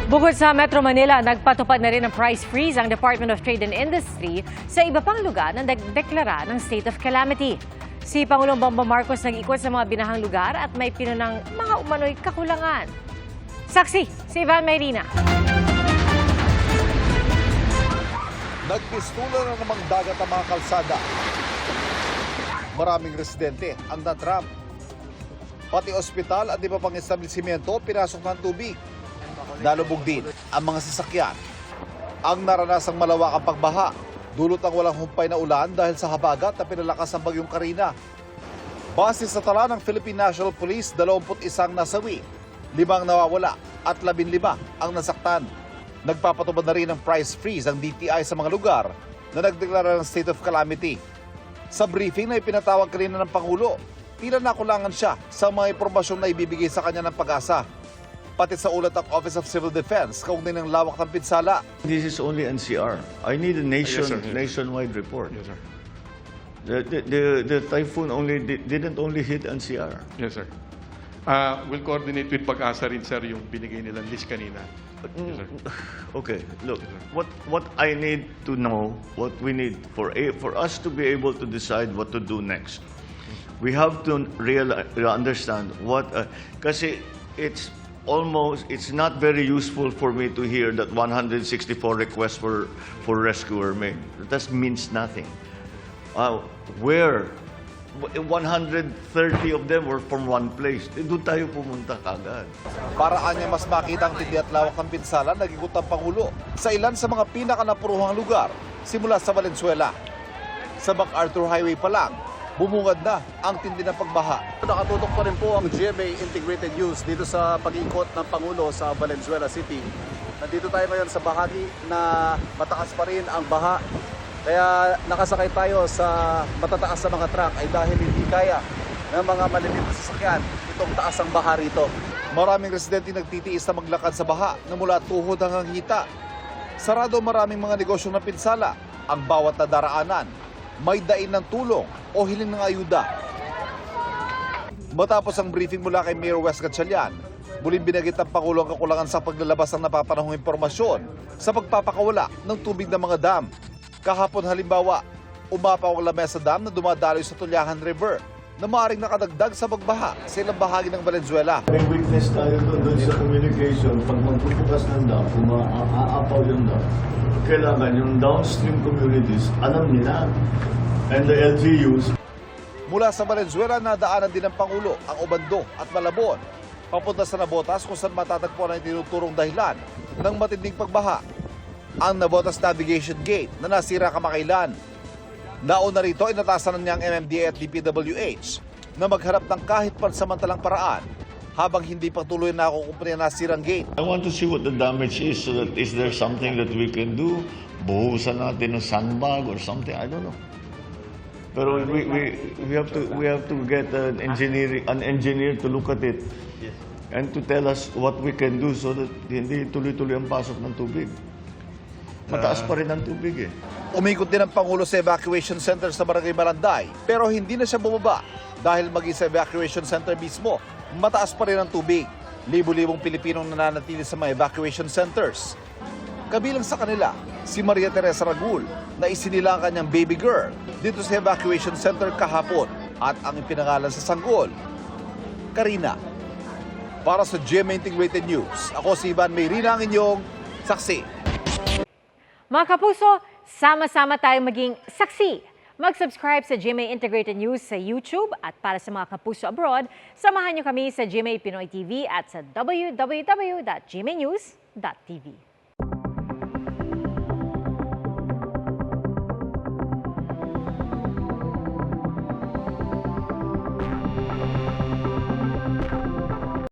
Bukod sa Metro Manila, nagpatupad na rin ng price freeze ang Department of Trade and Industry sa iba pang lugar na nagdeklara ng state of calamity. Si Pangulong Bongbong Marcos nag-ikot sa mga binahang lugar at may pinunang mga umano'y kakulangan. Saksi, si Ivan Mayrina. Nagpistula na namang dagat ang mga kalsada. Maraming residente ang natram. Pati ospital at iba pang establishmento pinasok ng tubig. Nalubog din ang mga sasakyan. Ang naranasang malawakang pagbaha, dulot ang walang humpay na ulan dahil sa habagat na pinalakas ng bagyong Karina. Base sa tala ng Philippine National Police, 21 nasawi, 5 nawawala at 15 ang nasaktan. Nagpapatupad na rin ng price freeze ang DTI sa mga lugar na nagdeklara ng state of calamity. Sa briefing na ipinatawag kanina ng Pangulo, tila nakulangan siya sa mga impormasyon na ibibigay sa kanya ng Pag-asa. Pati sa ulat ng Office of Civil Defense, kaugnay ng lawak ng pinsala. This is only NCR. I need a nationwide report. Yes, sir. The typhoon didn't only hit NCR. Yes, sir. We'll coordinate with Pag-asa rin, sir, yung binigay nilang list kanina. Yes, sir. Okay, look, what I need to know, what we need for us to be able to decide what to do next, we have to understand what, kasi it's not very useful for me to hear that 164 requests for rescue were made. That means nothing. Where 130 of them were from one place. Doon tayo pumunta kagad. Paraan niya mas makita ang tindi at lawak ng pinsala, nag-ikot ang Pangulo sa ilan sa mga pinakanapuruhang lugar simula sa Valenzuela. Sa MacArthur Highway pa lang, bumungad na ang tindi ng pagbaha. Nakatutok pa rin po ang GMA Integrated News dito sa pag-iikot ng Pangulo sa Valenzuela City. Nandito tayo ngayon sa bahagi na mataas pa rin ang baha. Kaya nakasakay tayo sa matataas sa mga truck ay dahil hindi kaya ng mga maliliit na sasakyan itong taas ang baha rito. Maraming residente nagtitiis na maglakad sa baha na mula tuhod hanggang hita. Sarado maraming mga negosyo na pinsala. Ang bawat na daraanan, may dain ng tulong o hiling ng ayuda. Matapos ang briefing mula kay Mayor Wes Gatchalian, muling binagit ng Pangulo ang kakulangan sa paglalabas ng napapanahong impormasyon sa pagpapakawala ng tubig ng mga dam. Kahapon halimbawa, umapaw ang Lamesa Dam na dumadaloy sa Tulyahan River na maaaring nakadagdag sa pagbaha sa ilang bahagi ng Valenzuela. May witness tayo doon sa communication. Pag magbubukas ng dam, kung maaapaw yung dam, kailangan yung downstream communities, alam nila. And the LGUs. Mula sa Valenzuela, nadaanan din ng Pangulo ang Obando at Malabon, papunta sa Navotas kung saan matatagpuan ang tinuturong dahilan ng matinding pagbaha. Ang Navotas Navigation Gate na nasira kamakailan. Nauna rito, inatasan niya ang MMDA at DPWH na magharap ng kahit pansamantalang paraan habang hindi patuloy na kukumpanya nasirang gate. I want to see what the damage is so that is there something that we can do? Buhusan natin ng sandbag or something, I don't know. Pero we have to get an engineer to look at it and to tell us what we can do so that hindi tuloy-tuloy ang pasok ng tubig. Mataas pa rin ang tubig eh. Umikot din ang Pangulo sa evacuation center sa Barangay Malanday pero hindi na siya bumaba dahil maging sa evacuation center mismo, mataas pa rin ang tubig. Libo-libong Pilipinong nananatili sa mga evacuation centers. Kabilang sa kanila, si Maria Teresa Ragul na isinila ang kanyang baby girl dito sa evacuation center kahapon at ang ipinangalan sa sanggol, Karina. Para sa GMA Integrated News, ako si Ivan Mayrina, ang inyong saksi. Mga kapuso, sama-sama tayong maging saksi. Mag-subscribe sa GMA Integrated News sa YouTube at para sa mga kapuso abroad, samahan niyo kami sa GMA Pinoy TV at sa www.gmanews.tv.